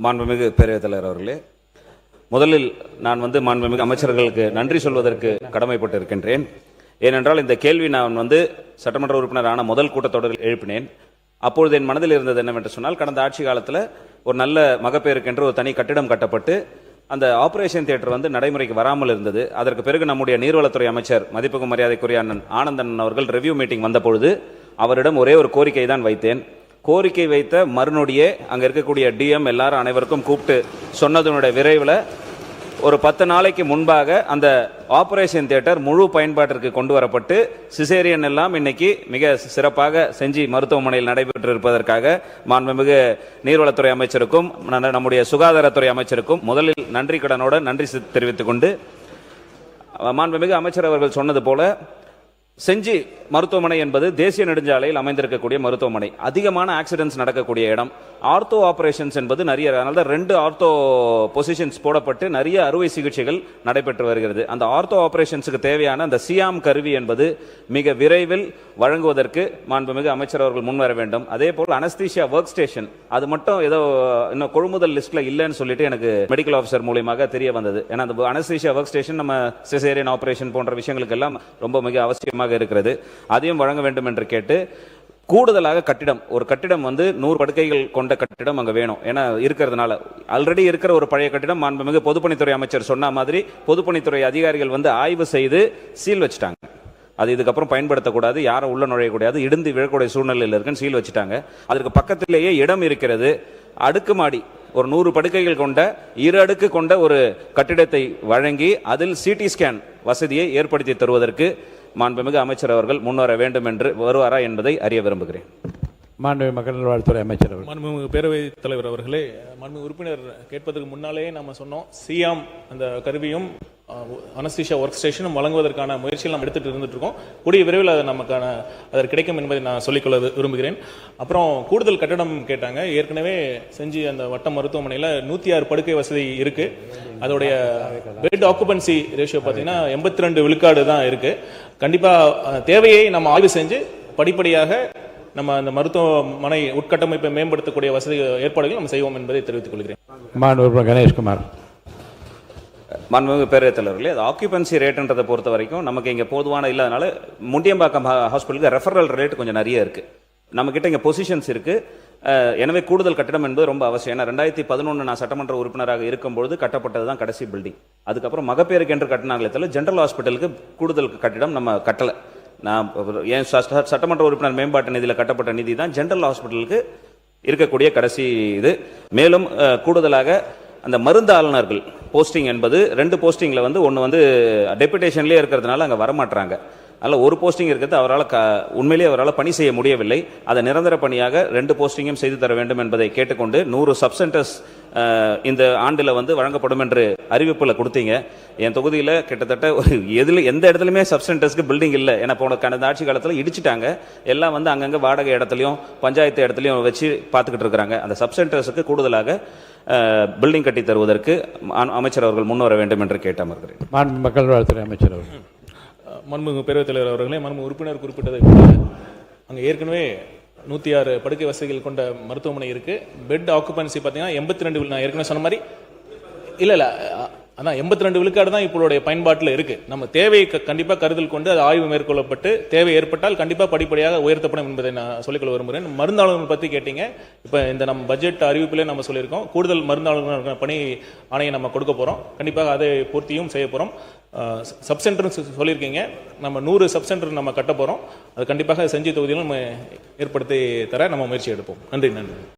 மாண்புமிகு பேரவைத் தலைவர் அவர்களே, முதலில் நான் மாண்புமிகு அமைச்சர்களுக்கு நன்றி சொல்வதற்கு கடமைப்பட்டு இருக்கின்றேன். ஏனென்றால் இந்த கேள்வி நான் சட்டமன்ற உறுப்பினரான முதல் கூட்டத்தொடரில் எழுப்பினேன். அப்பொழுது என் மனதில் இருந்தது என்னவென்று சொன்னால், கடந்த ஆட்சி காலத்தில் ஒரு நல்ல மகப்பேறுக்கென்று ஒரு தனி கட்டிடம் கட்டப்பட்டு அந்த ஆபரேஷன் தியேட்டர் நடைமுறைக்கு வராமல் இருந்தது. அதற்கு பிறகு நம்முடைய நீர்வளத்துறை அமைச்சர் மதிப்புக்கு மரியாதைக்குரிய அண்ணன் ஆனந்தன் அவர்கள் ரிவ்யூ மீட்டிங் வந்த பொழுது அவரிடம் ஒரே ஒரு கோரிக்கை தான் வைத்தேன். கோரிக்கை வைத்த மறுநொடியே அங்கே இருக்கக்கூடிய டிஎம் எல்லாரும் அனைவருக்கும் கூப்பிட்டு சொன்னதனுடைய விரைவில் ஒரு 10 நாளைக்கு முன்பாக அந்த ஆபரேஷன் தியேட்டர் முழு பயன்பாட்டிற்கு கொண்டு வரப்பட்டு சிசேரியன் எல்லாம் இன்னைக்கு மிக சிறப்பாக செஞ்சி மருத்துவமனையில் நடைபெற்று இருப்பதற்காக மாண்புமிகு நீர்வளத்துறை அமைச்சருக்கும் நம்முடைய சுகாதாரத்துறை அமைச்சருக்கும் முதலில் நன்றி கடனோடு நன்றி தெரிவித்துக் கொண்டு, மாண்புமிகு அமைச்சர் அவர்கள் சொன்னது போல செஞ்சி மருத்துவமனை என்பது தேசிய நெடுஞ்சாலையில் அமைந்திருக்கக்கூடிய மருத்துவமனை. அதிகமான ஆக்சிடென்ட்ஸ் நடக்கக்கூடிய இடம். ஆர்த்தோ ஆபரேஷன்ஸ் என்பது நிறைய, அதனால 2 ஆர்த்தோ பொசிஷன்ஸ் போடப்பட்டு நிறைய அறுவை சிகிச்சைகள் நடைபெற்று வருகிறது. அந்த ஆர்த்தோ ஆபரேஷன்ஸுக்கு தேவையான அந்த சியாம் கருவி என்பது மிக விரைவில் வழங்குவதற்கு மாண்புமிகு அமைச்சர் அவர்கள் முன்வர வேண்டும். அதே போல் அனஸ்தீசியா ஒர்க் ஸ்டேஷன் அது மட்டும் ஏதோ இன்னும் கொள்முதல் லிஸ்ட்ல இல்லைன்னு சொல்லிட்டு எனக்கு மெடிக்கல் ஆஃபீஸர் மூலமாக தெரிய வந்தது. ஏன்னா அந்த அனஸ்தீசியா ஒர்க் ஸ்டேஷன் நம்ம சிசேரியன் ஆபரேஷன் போன்ற விஷயங்களுக்கு எல்லாம் ரொம்ப மிக அவசியமாக இருக்கிறது. அதையும் வழங்க வேண்டும் என்று கேட்டு, கூடுதலாக கட்டிடம், ஒரு கட்டிடம் 100 படுக்கைகள் கொண்ட கட்டிடம் அங்க வேணும். ஏன்னா இருக்கிறதுனால ஆல்ரெடி இருக்கிற ஒரு பழைய கட்டிடம் மாண்புமிகு பொதுப்பணித்துறை அமைச்சர் சொன்ன மாதிரி பொதுப்பணித்துறை அதிகாரிகள் ஆய்வு செய்து சீல் வச்சுட்டாங்க. அது இதுக்கப்புறம் பயன்படுத்தக்கூடாது, யாரும் உள்ள நுழையக்கூடாது, இடிந்து விழக்கூடிய சூழ்நிலையில் இருக்குன்னு சீல் வச்சுட்டாங்க. அதற்கு பக்கத்திலேயே இடம் இருக்கிறது. அடுக்குமாடி ஒரு 100 படுக்கைகள் கொண்ட 2 அடுக்கு கொண்ட ஒரு கட்டிடத்தை வழங்கி அதில் சிடி ஸ்கேன் வசதியை ஏற்படுத்தி தருவதற்கு மாண்புமிகு அமைச்சர் அவர்கள் முன்வர வேண்டும் என்று வருவாரா என்பதை அறிய விரும்புகிறேன். மாண்புமிகு மக்கள் நல்வாழ்வுத்துறை அமைச்சர் அவர்கள். மாண்புமிகு பேரவைத் தலைவர் அவர்களே, மாண்புமிகு உறுப்பினர் கேட்பதற்கு முன்னாலேயே நம்ம சொன்னோம், சியாம் அந்த கருவியும் அனஸ்தீசியா ஒர்க் ஸ்டேஷனும் வழங்குவதற்கான முயற்சிகள் நம்ம எடுத்துட்டு இருந்துட்டு இருக்கோம். கூடிய விரைவில் அது நமக்கான அதற்கு கிடைக்கும் என்பதை நான் சொல்லிக்கொள்ள விரும்புகிறேன். அப்புறம் கூடுதல் கட்டடம் கேட்டாங்க. ஏற்கனவே செஞ்சு அந்த வட்ட மருத்துவமனையில் 106 படுக்கை வசதி இருக்கு. அதோடைய பெட் ஆக்குபன்சி ரேஷியோ பார்த்தீங்கன்னா 82 விழுக்காடு தான் இருக்கு. கண்டிப்பா தேவையை நம்ம ஆய்வு செஞ்சு படிப்படியாக நம்ம அந்த மருத்துவமனை உட்கட்டமைப்பை மேம்படுத்தக்கூடிய வசதி ஏற்பாடுகள் நம்ம செய்வோம் என்பதை தெரிவித்துக் கொள்கிறேன். மாண்புமிகு கணேஷ்குமார். மாண்புமிகு பேரவைத் தலைவர்களே, அது ஆக்குபன்சி ரேட்ன்றதை பொறுத்த வரைக்கும் நமக்கு இங்கே போதுவான இல்லாதனால முண்டியம்பாக்கம் ஹாஸ்பிட்டலுக்கு ரெஃபரல் ரேட் கொஞ்சம் நிறைய இருக்கு. நம்ம கிட்ட இங்கே பொசிஷன்ஸ் இருக்கு. எனவே கூடுதல் கட்டிடம் என்பது ரொம்ப அவசியம். ஏன்னா 2011 நான் சட்டமன்ற உறுப்பினராக இருக்கும்பொழுது கட்டப்பட்டது தான் கடைசி பில்டிங். அதுக்கப்புறம் மகப்பேருக்கு என்று கட்டினாங்களே தவிர ஜெனரல் ஹாஸ்பிட்டலுக்கு கூடுதல் கட்டிடம் நம்ம கட்டலை. நான் என் சட்டமன்ற உறுப்பினர் மேம்பாட்டு நிதியில் கட்டப்பட்ட நிதி தான் ஜெனரல் ஹாஸ்பிட்டலுக்கு இருக்கக்கூடிய கடைசி இது. மேலும் கூடுதலாக அந்த மருந்து ஆளுநர்கள் போஸ்டிங் என்பது 2 போஸ்டிங்ல ஒன்று டெபுடேஷன்லேயே இருக்கிறதுனால அங்கே வரமாட்டாங்க. அதில் ஒரு போஸ்டிங் இருக்கிறது உண்மையிலேயே அவரால் பணி செய்ய முடியவில்லை. அதை நிரந்தர பணியாக 2 போஸ்டிங்கும் செய்து தர வேண்டும் என்பதை கேட்டுக்கொண்டு 100 சப்சென்டர்ஸ் இந்த ஆண்டில் வழங்கப்படும் என்று அறிவிப்பில் கொடுத்தீங்க. என் தொகுதியில் கிட்டத்தட்ட எந்த இடத்துலையுமே சப்சென்டர்ஸ்க்கு பில்டிங் இல்லை. ஏன்னா கடந்த ஆட்சி காலத்தில் இடிச்சிட்டாங்க. எல்லாம் அங்கங்கே வாடகை இடத்துலையும் பஞ்சாயத்து இடத்துலையும் வச்சு பார்த்துக்கிட்டு இருக்கிறாங்க. அந்த சப்சென்டர்ஸுக்கு கூடுதலாக பில்டிங் கட்டி தருவதற்கு அமைச்சர் அவர்கள் முன்வர வேண்டும் என்று கேட்டமர்கிறேன். மக்கள் வாழ்த்துறை அமைச்சர் அவர்கள். மாண்புமிகு பேரவைத் தலைவர் அவர்களே, மாண்புமிகு உறுப்பினர் குறிப்பிட்டதை அங்கே ஏற்கனவே 106 படுக்கை வசதிகள் கொண்ட மருத்துவமனை இருக்கு. பெட் ஆக்குபன்சி பார்த்தீங்கன்னா 82, நான் ஏற்கனவே சொன்ன மாதிரி இல்லை அதான் 82 விழுக்காடு தான் இப்போடைய பயன்பாட்டில் இருக்கு. நம்ம தேவையை கண்டிப்பாக கருத்தில் கொண்டு அது ஆய்வு மேற்கொள்ளப்பட்டு தேவை ஏற்பட்டால் கண்டிப்பாக படிப்படியாக உயர்த்தப்படும் என்பதை நான் சொல்லிக்கொள்ள விரும்புகிறேன். மருந்தாளர்கள் பற்றி கேட்டீங்க. இப்போ இந்த நம்ம பட்ஜெட் அறிவிப்பிலே நம்ம சொல்லியிருக்கோம், கூடுதல் மருந்தாளர்கள் பணி ஆணையை நம்ம கொடுக்க போகிறோம். கண்டிப்பாக அதை பூர்த்தியும் செய்ய போகிறோம். சப்சென்டர் சொல்லியிருக்கீங்க, நம்ம 100 சப்சென்டர் நம்ம கட்ட போகிறோம். அது கண்டிப்பாக செஞ்சி தொகுதியிலும் நம்ம ஏற்படுத்தி தர நம்ம முயற்சி எடுப்போம். நன்றி.